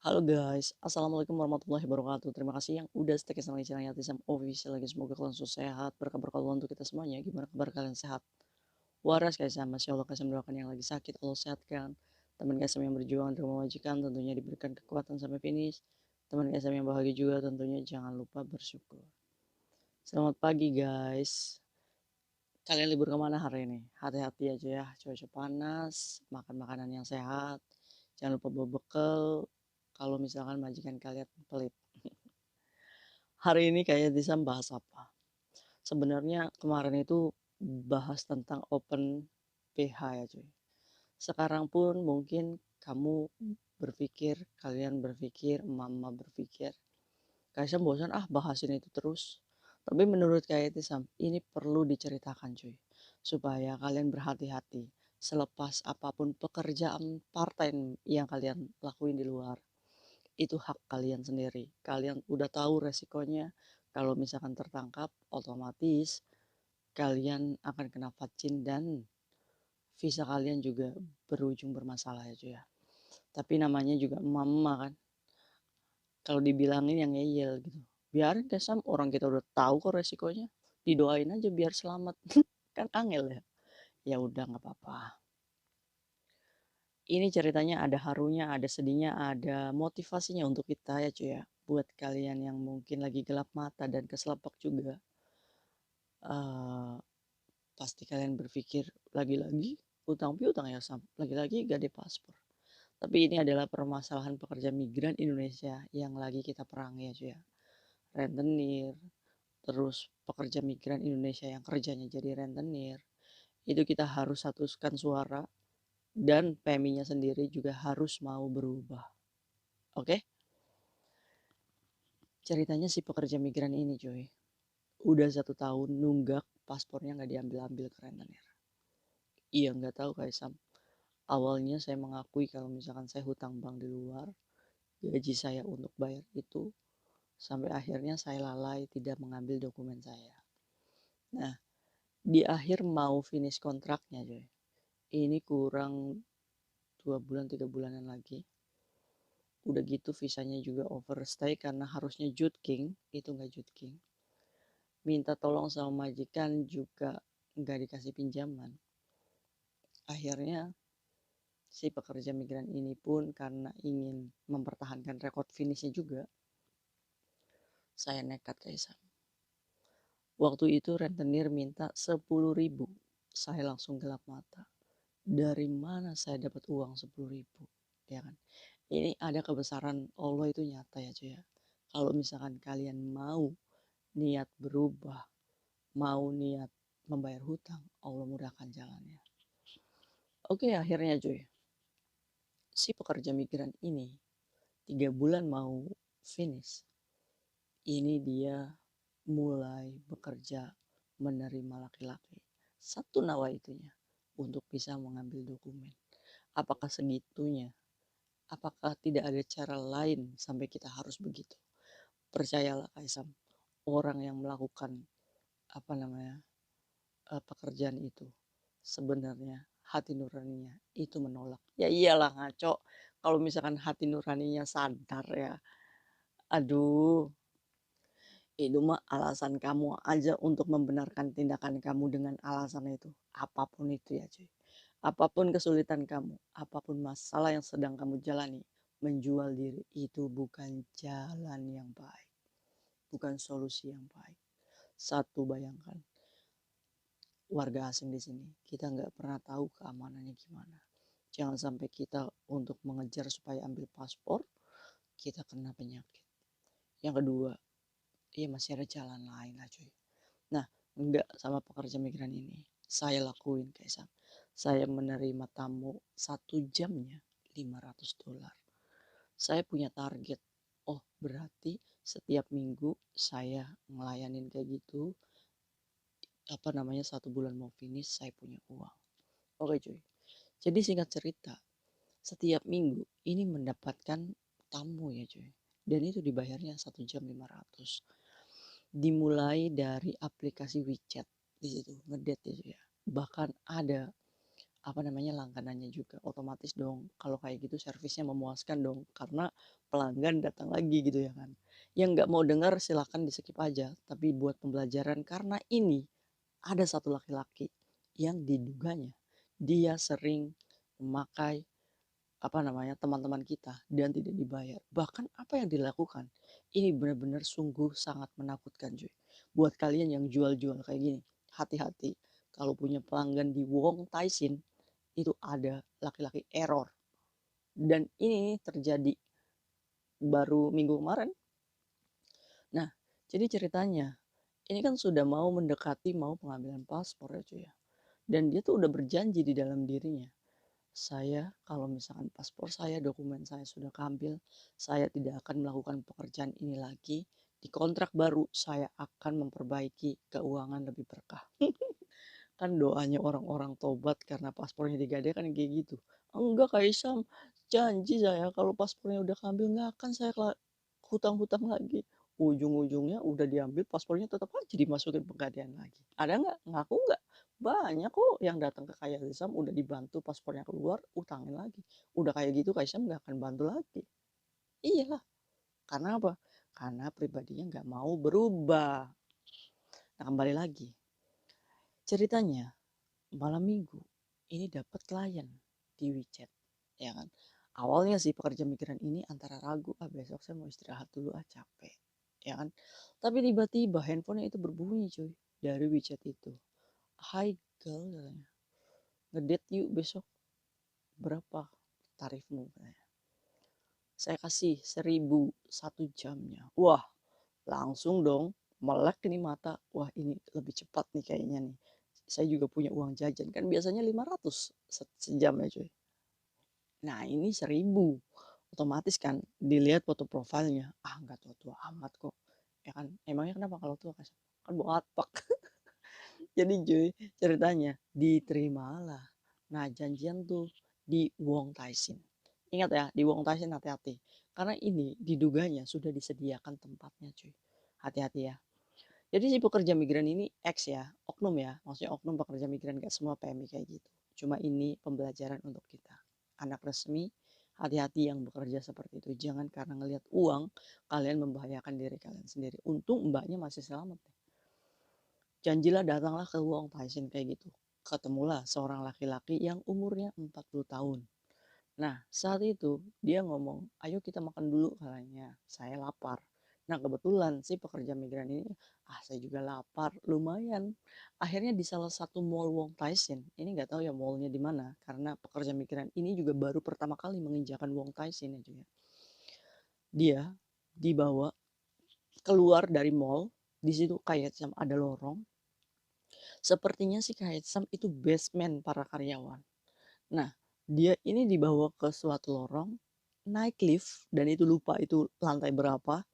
Halo guys, assalamualaikum warahmatullahi wabarakatuh. Terima kasih yang udah stay sama channel Yatisam Official lagi. Semoga kalian selalu sehat, berkabar kalau untuk kita semuanya. Gimana kabar kalian sehat? Waras guys, sama Masya Allah guys, mendoakan yang lagi sakit Allah sehatkan. Teman guys yang berjuang dan memajikan tentunya diberikan kekuatan sampai finish. Teman guys yang bahagia juga tentunya jangan lupa bersyukur. Selamat pagi guys. Kalian libur kemana hari ini? Hati-hati aja ya, cuaca panas, makan makanan yang sehat. Jangan lupa bawa bekal kalau misalkan majikan kalian pelit. Hari ini kayak Disam bahas apa? Sebenarnya kemarin itu bahas tentang open PH ya cuy. Sekarang pun mungkin kamu berpikir, kalian berpikir, mama berpikir, Kaisam bosan bahasin itu terus. Tapi menurut kayak Disam, ini perlu diceritakan cuy. Supaya kalian berhati-hati. Selepas apapun pekerjaan part-time yang kalian lakuin di luar, itu hak kalian sendiri. Kalian udah tahu resikonya. Kalau misalkan tertangkap, otomatis kalian akan kena vaksin dan visa kalian juga berujung bermasalah ya cuy ya. Tapi namanya juga mama kan. Kalau dibilangin yang ngeyel gitu. Biarin deh Sam, orang kita udah tahu kok resikonya. Didoain aja biar selamat. Kan angel ya. Ya udah nggak apa-apa. Ini ceritanya ada harunya, ada sedihnya, ada motivasinya untuk kita ya cuy ya. Buat kalian yang mungkin lagi gelap mata dan keselepak juga. Uh, Pasti kalian berpikir lagi-lagi utang piutang ya Sam. Lagi-lagi gak ada paspor. Tapi ini adalah permasalahan pekerja migran Indonesia yang lagi kita perangi ya cuy ya. Rentenir, terus pekerja migran Indonesia yang kerjanya jadi rentenir. Itu kita harus satukan suara dan PMI-nya sendiri juga harus mau berubah. Oke? Ceritanya si pekerja migran ini cuy. Udah 1 tahun nunggak paspornya nggak diambil-ambil ke rentenir. Iya nggak tahu kayak Sam. Awalnya saya mengakui kalau misalkan saya hutang bank di luar, gaji saya untuk bayar itu, sampai akhirnya saya lalai tidak mengambil dokumen saya. Nah, di akhir mau finish kontraknya coy. Ini kurang 2 bulan 3 bulanan lagi. Udah gitu visanya juga overstay karena harusnya jutking, itu nggak jutking. Minta tolong sama majikan juga nggak dikasih pinjaman. Akhirnya si pekerja migran ini pun karena ingin mempertahankan rekod finishnya juga, saya nekat kayak waktu itu rentenir minta 10.000. Saya langsung gelap mata. Dari mana saya dapat uang 10.000? Ya kan? Ini ada kebesaran Allah itu nyata ya cuy ya. Kalau misalkan kalian mau niat berubah, mau niat membayar hutang, Allah mudahkan jalannya. Oke akhirnya cuy. Si pekerja migran ini 3 bulan mau finish. Ini dia mulai bekerja menerima laki-laki. Satu nawa itunya untuk bisa mengambil dokumen. Apakah segitunya? Apakah tidak ada cara lain sampai kita harus begitu? Percayalah Kaisam, orang yang melakukan apa namanya pekerjaan itu sebenarnya hati nuraninya itu menolak. Ya iyalah ngaco. Kalau misalkan hati nuraninya sadar ya, aduh, itu mah alasan kamu aja untuk membenarkan tindakan kamu dengan alasan itu. Apapun itu ya cuy. Apapun kesulitan kamu, apapun masalah yang sedang kamu jalani, menjual diri itu bukan jalan yang baik. Bukan solusi yang baik. Satu, bayangkan warga asing di sini. Kita nggak pernah tahu keamanannya gimana. Jangan sampai kita untuk mengejar supaya ambil paspor, kita kena penyakit. Yang kedua, iya masih ada jalan lain lah cuy. Nah, enggak sama pekerja migran ini. Saya lakuin kayak sama. Saya menerima tamu 1 jamnya $500. Saya punya target. Oh, berarti setiap minggu saya ngelayanin kayak gitu. Apa namanya 1 bulan mau finish saya punya uang. Oke cuy. Jadi singkat cerita, setiap minggu ini mendapatkan tamu ya cuy. Dan itu dibayarnya 1 jam 500. Dimulai dari aplikasi WeChat di situ ngedet ya. Bahkan ada apa namanya langganannya juga otomatis dong kalau kayak gitu servisnya memuaskan dong karena pelanggan datang lagi gitu ya kan. Yang nggak mau dengar silakan di-skip aja, tapi buat pembelajaran karena ini ada satu laki-laki yang diduganya dia sering memakai apa namanya teman-teman kita dan tidak dibayar. Bahkan apa yang dilakukan ini benar-benar sungguh sangat menakutkan cuy. Buat kalian yang jual-jual kayak gini, hati-hati. Kalau punya pelanggan di Wong Taisin itu ada laki-laki error. Dan ini terjadi baru minggu kemarin. Nah, jadi ceritanya ini kan sudah mau mendekati mau pengambilan paspor ya cuy ya. Dan dia tuh udah berjanji di dalam dirinya. Saya kalau misalkan paspor saya, dokumen saya sudah keambil, saya tidak akan melakukan pekerjaan ini lagi. Di kontrak baru saya akan memperbaiki keuangan lebih berkah. Kan doanya orang-orang tobat karena paspornya digadaikan kayak gitu. Enggak Kak Isam, janji saya kalau paspornya udah keambil nggak akan saya hutang-hutang lagi. Ujung-ujungnya udah diambil paspornya tetap aja dimasukin pegadaian lagi. Ada nggak? Ngaku nggak? Banyak kok yang datang ke Kak Isam udah dibantu paspornya keluar, utangin lagi. Udah kayak gitu Kak Isam nggak akan bantu lagi. Iyalah, karena apa? Karena pribadinya nggak mau berubah. Nah kembali lagi, ceritanya malam minggu ini dapat klien di WeChat ya kan. Awalnya sih pekerja migran ini antara ragu, besok saya mau istirahat dulu, capek ya kan. Tapi tiba-tiba handphonenya itu berbunyi cuy dari WeChat itu. Hai girl katanya, ngedate yuk besok, berapa tarifmu katanya. Saya kasih 1.000 1 jamnya. Wah langsung dong melek ini mata. Wah ini lebih cepat nih kayaknya nih. Saya juga punya uang jajan kan biasanya 500 sejam ya cuy. Nah ini 1.000. Otomatis kan dilihat foto profilnya. Nggak tua-tua amat kok. Ya kan emangnya kenapa kalau tua kan bawa atpak. Jadi cuy ceritanya diterimalah. Nah janjian tuh di Wong Taisin. Ingat ya di Wong Taisin hati-hati. Karena ini diduganya sudah disediakan tempatnya cuy. Hati-hati ya. Jadi si pekerja migran ini X ya, oknum ya, maksudnya oknum pekerja migran gak semua PMI kayak gitu. Cuma ini pembelajaran untuk kita. Anak resmi, hati-hati yang bekerja seperti itu. Jangan karena ngelihat uang, kalian membahayakan diri kalian sendiri. Untung mbaknya masih selamat. Janjilah datanglah ke Wong Taisin kayak gitu. Ketemulah seorang laki-laki yang umurnya 40 tahun. Nah, saat itu dia ngomong, ayo kita makan dulu katanya. Saya lapar. Nah, kebetulan si pekerja migran ini, saya juga lapar, lumayan. Akhirnya di salah satu mall Wong Taisin, ini nggak tahu ya mallnya di mana, karena pekerja migran ini juga baru pertama kali menginjakan Wong Taisin ya juga. Dia dibawa keluar dari mall, di situ kayak ada lorong. Sepertinya sih kayak itu basement para karyawan. Nah, dia ini dibawa ke suatu lorong, naik lift, dan itu lupa itu lantai berapa.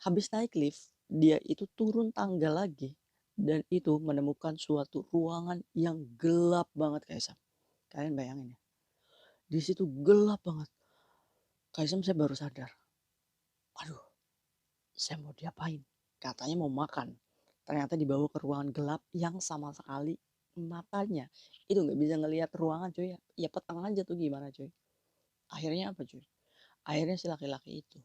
Habis naik lift, dia itu turun tangga lagi. Dan itu menemukan suatu ruangan yang gelap banget Kaisam. Kalian bayangin ya. Di situ gelap banget. Kaisam saya baru sadar. Aduh, saya mau diapain? Katanya mau makan. Ternyata dibawa ke ruangan gelap yang sama sekali matanya itu nggak bisa ngelihat ruangan cuy ya. Ya petang aja tuh gimana cuy. Akhirnya apa cuy? Akhirnya si laki-laki itu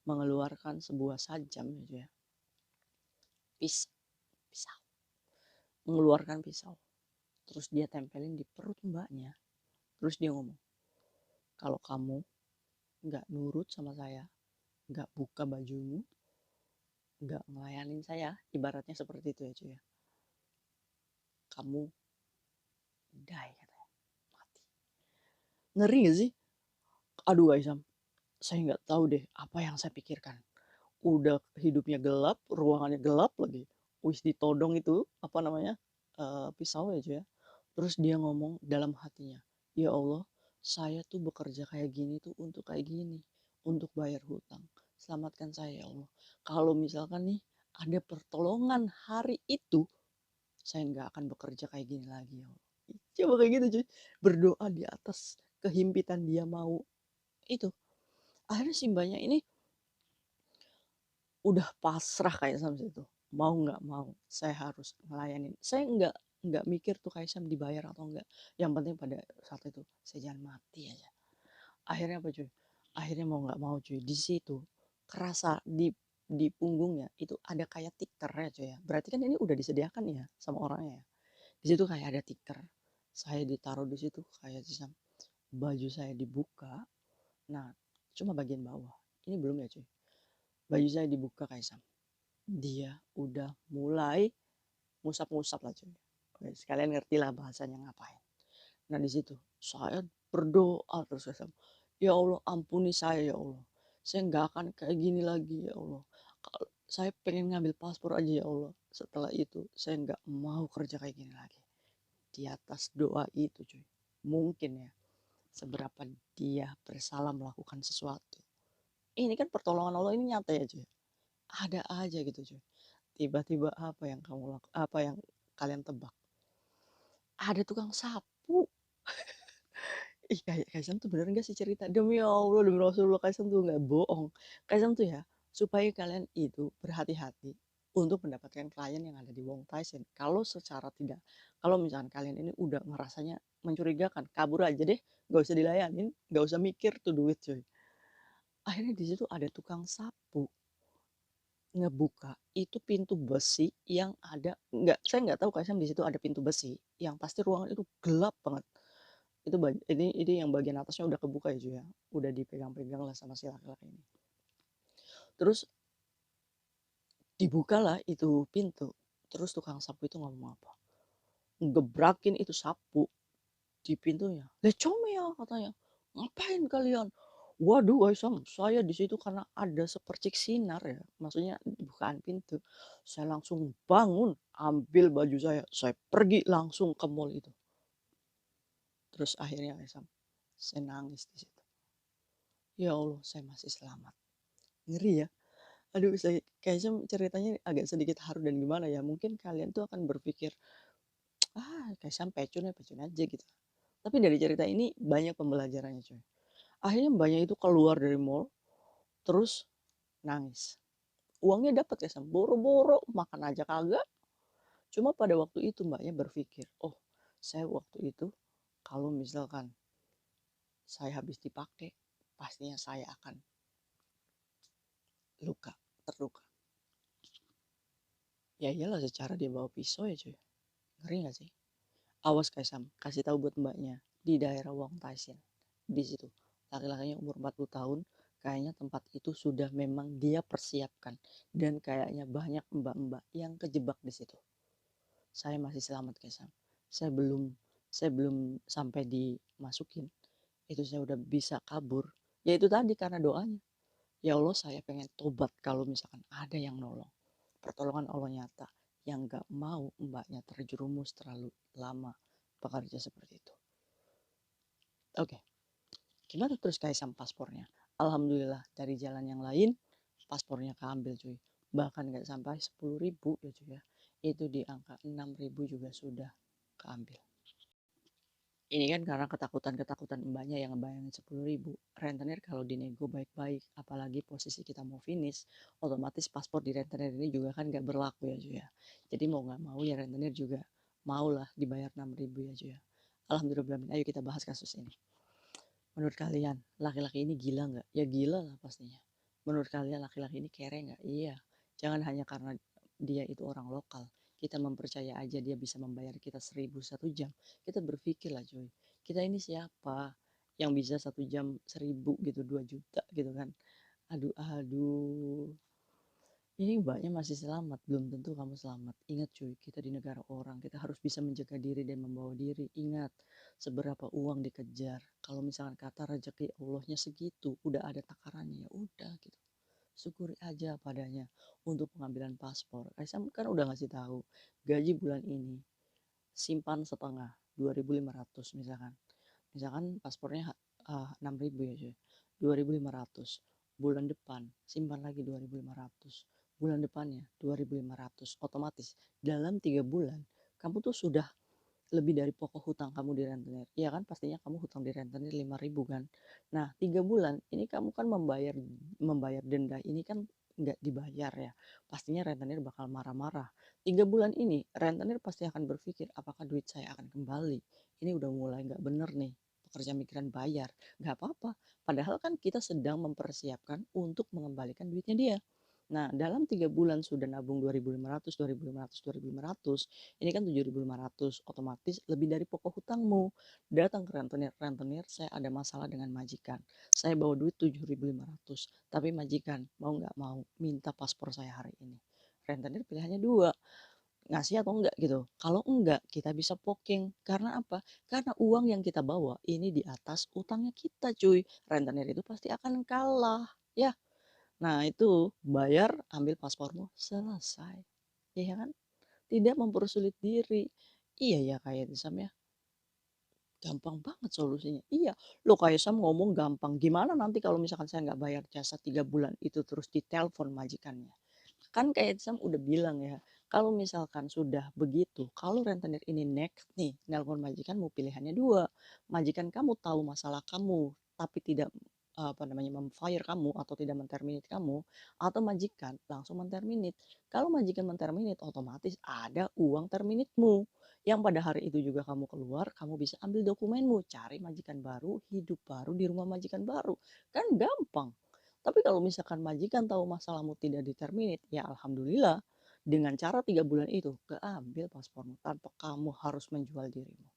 mengeluarkan sebuah sajam gitu ya. Pisau. Mengeluarkan pisau. Terus dia tempelin di perut mbaknya. Terus dia ngomong, kalau kamu nggak nurut sama saya, nggak buka bajumu, nggak ngelayanin saya, ibaratnya seperti itu ya cuy ya. Kamu die katanya, mati. Ngeri gak sih? Aduh guys, saya nggak tahu deh apa yang saya pikirkan. Udah hidupnya gelap, ruangannya gelap lagi. Wis ditodong itu apa namanya pisau ya cuy ya. Terus dia ngomong dalam hatinya, ya Allah, saya tuh bekerja kayak gini tuh untuk kayak gini, untuk bayar hutang. Selamatkan saya ya Allah. Kalau misalkan nih ada pertolongan hari itu, saya nggak akan bekerja kayak gini lagi ya Allah. Coba kayak gitu cuy, berdoa di atas kehimpitan dia mau itu. Akhirnya si mbaknya ini udah pasrah kayak sama situ. Mau nggak mau, saya harus ngelayanin. Saya nggak mikir tuh kayak Sam dibayar atau enggak. Yang penting pada saat itu saya jangan mati aja. Akhirnya apa cuy? Akhirnya mau nggak mau cuy, di situ kerasa di punggungnya itu ada kayak tikar ya cuy ya. Berarti kan ini udah disediakan ya sama orangnya ya. Di situ kayak ada tikar. Saya ditaruh di situ kayak sistem baju saya dibuka. Nah, cuma bagian bawah. Ini belum ya cuy. Baju saya dibuka kayak sam. Dia udah mulai ngusap-ngusap lah cuy. Oke, sekalian ngerti lah bahasanya ngapain. Nah di situ saya berdoa terus saya, ya Allah ampuni saya ya Allah. Saya nggak akan kayak gini lagi ya Allah. Kalau saya pengen ngambil paspor aja ya Allah. Setelah itu saya nggak mau kerja kayak gini lagi. Di atas doa itu cuy. Mungkin ya seberapa dia bersalah melakukan sesuatu. Ini kan pertolongan Allah ini nyata ya cuy. Ada aja gitu cuy. Tiba-tiba apa yang kamu lakukan, apa yang kalian tebak? Ada tukang sapu. Ih, kayak Kaisang tuh bener gak sih cerita? Demi Allah, demi Rasulullah, Kaisang tuh gak bohong. Kaisang tuh ya, supaya kalian itu berhati-hati untuk mendapatkan klien yang ada di Wong Tyson. Kalau secara tidak, kalau misalkan kalian ini udah ngerasanya mencurigakan, kabur aja deh, gak usah dilayanin, gak usah mikir tuh duit cuy. Akhirnya di situ ada tukang sapu ngebuka itu pintu besi yang ada nggak, saya nggak tahu Kaisang di situ ada pintu besi yang pasti ruangan itu gelap banget. Itu ini yang bagian atasnya udah kebuka ya cuy ya, udah dipegang-pegang lah sama si laki-laki ini. Terus dibukalah itu pintu, terus tukang sapu itu ngomong apa, gebrakin itu sapu di pintunya. Lecome ya katanya, ngapain kalian? Waduh Kaisang, saya di situ karena ada sepercik sinar ya, maksudnya bukaan pintu. Saya langsung bangun, ambil baju saya pergi langsung ke mall itu. Terus akhirnya Kaisang, saya nangis di situ. Ya Allah, saya masih selamat. Ngeri ya. Aduh, saya kayaknya ceritanya agak sedikit haru dan gimana ya. Mungkin kalian tuh akan berpikir, kayak sampai pecun ya, pecun aja gitu. Tapi dari cerita ini banyak pembelajarannya cuy. Akhirnya mbaknya itu keluar dari mall, terus nangis. Uangnya dapat ya, Sam. Boro-boro, makan aja kagak. Cuma pada waktu itu mbaknya berpikir, oh saya waktu itu kalau misalkan saya habis dipakai, pastinya saya akan terluka. Ya iyalah secara dia bawa pisau ya cuy. Ngeri gak sih? Awas Kaisam, kasih tahu buat mbaknya di daerah Wong Taisin. Di situ. Laki-lakinya umur 40 tahun, kayaknya tempat itu sudah memang dia persiapkan dan kayaknya banyak mbak-mbak yang kejebak di situ. Saya masih selamat Kaisam. Saya belum saya belum sampai dimasukin. Itu saya udah bisa kabur. Ya itu tadi karena doanya. Ya Allah, saya pengen tobat kalau misalkan ada yang nolong. Pertolongan Allah nyata yang gak mau mbaknya terjerumus terlalu lama bekerja seperti itu. Oke, gimana terus Kaisang paspornya? Alhamdulillah dari jalan yang lain paspornya keambil cuy. Bahkan gak sampai 10.000 ya cuy ya. Itu di angka 6.000 juga sudah keambil. Ini kan karena ketakutan-ketakutan mbaknya yang ngebayangin 10.000. Rentenir kalau dinego baik-baik, apalagi posisi kita mau finish, otomatis paspor di rentenir ini juga kan gak berlaku ya cuy ya. Jadi mau gak mau ya rentenir juga maulah dibayar 6.000 ya cuy ya. Alhamdulillah, ayo kita bahas kasus ini. Menurut kalian, laki-laki ini gila nggak? Ya gila lah pastinya. Menurut kalian laki-laki ini kere nggak? Iya. Jangan hanya karena dia itu orang lokal. Kita mempercaya aja dia bisa membayar kita 1.000 1 jam. Kita berpikir lah cuy. Kita ini siapa yang bisa 1 jam 1.000 gitu, 2 juta gitu kan. Aduh, aduh. Ini mbaknya masih selamat, belum tentu kamu selamat. Ingat cuy, kita di negara orang, kita harus bisa menjaga diri dan membawa diri. Ingat, seberapa uang dikejar. Kalau misalkan kata rezeki Allahnya segitu, udah ada takarannya, ya udah gitu. Syukuri aja padanya untuk pengambilan paspor. Kaisam kan udah ngasih tahu, gaji bulan ini simpan setengah, 2.500 misalkan. Misalkan paspornya 6.000 ya cuy, 2.500. Bulan depan simpan lagi 2.500. Bulan depannya 2.500. Otomatis dalam 3 bulan kamu tuh sudah lebih dari pokok hutang kamu di rentenir. Iya kan, pastinya kamu hutang di rentenir 5.000 kan. Nah 3 bulan ini kamu kan membayar membayar denda ini kan nggak dibayar ya. Pastinya rentenir bakal marah-marah. 3 bulan ini rentenir pasti akan berpikir apakah duit saya akan kembali. Ini udah mulai nggak bener nih pekerja migran bayar, nggak apa-apa. Padahal kan kita sedang mempersiapkan untuk mengembalikan duitnya dia. Nah, dalam 3 bulan sudah nabung 2.500, 2.500, 2.500, ini kan 7.500, otomatis lebih dari pokok hutangmu. Datang ke rentenir, rentenir, saya ada masalah dengan majikan. Saya bawa duit 7.500, tapi majikan mau nggak mau minta paspor saya hari ini. Rentenir pilihannya dua, ngasih atau enggak gitu. Kalau enggak, kita bisa poking. Karena apa? Karena uang yang kita bawa ini di atas utangnya kita, cuy. Rentenir itu pasti akan kalah, ya. Nah, itu bayar, ambil paspormu, selesai. Iya kan? Tidak mempersulit diri. Iya ya kayak Sam ya. Gampang banget solusinya. Iya, lo kayak Sam ngomong gampang. Gimana nanti kalau misalkan saya nggak bayar jasa 3 bulan itu terus ditelepon majikannya? Kan kayak Sam udah bilang ya, kalau misalkan sudah begitu, kalau rentenir ini next nih, nelpon majikanmu pilihannya dua. Majikan kamu tahu masalah kamu, tapi tidak apa namanya memfire kamu atau tidak menterminate kamu, atau majikan langsung menterminate. Kalau majikan menterminate, otomatis ada uang terminitmu. Yang pada hari itu juga kamu keluar, kamu bisa ambil dokumenmu, cari majikan baru, hidup baru di rumah majikan baru. Kan gampang. Tapi kalau misalkan majikan tahu masalahmu tidak diterminate, ya alhamdulillah. Dengan cara 3 bulan itu, keambil paspormu tanpa kamu harus menjual dirimu.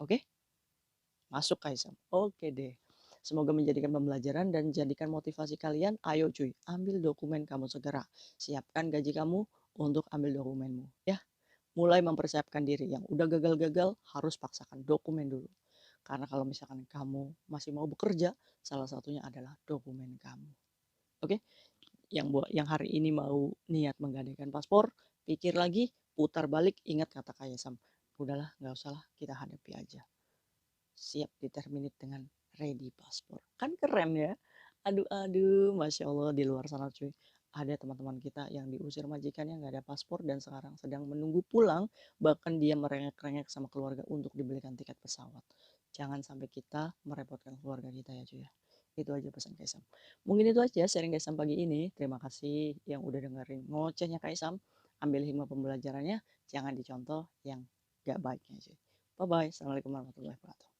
Oke? Masuk Kaisang. Oke deh. Semoga menjadikan pembelajaran dan jadikan motivasi kalian. Ayo cuy, ambil dokumen kamu segera. Siapkan gaji kamu untuk ambil dokumenmu. Ya, mulai mempersiapkan diri. Yang udah gagal-gagal harus paksakan dokumen dulu. Karena kalau misalkan kamu masih mau bekerja, salah satunya adalah dokumen kamu. Oke? Yang hari ini mau niat menggadaikan paspor, pikir lagi, putar balik, ingat kata Kak Yasam. Udahlah, nggak usah lah, kita hadapi aja. Siap determinate dengan ready paspor. Kan keren ya? Aduh, Masya Allah di luar sana cuy. Ada teman-teman kita yang diusir majikannya nggak ada paspor dan sekarang sedang menunggu pulang. Bahkan dia merengek-rengek sama keluarga untuk dibelikan tiket pesawat. Jangan sampai kita merepotkan keluarga kita ya cuy ya. Itu aja pesan Kaisam. Mungkin itu aja sharing Kaisam pagi ini. Terima kasih yang udah dengerin ngocehnya Kaisam. Ambil hikmah pembelajarannya. Jangan dicontoh yang gak baiknya cuy. Bye-bye. Assalamualaikum warahmatullahi wabarakatuh.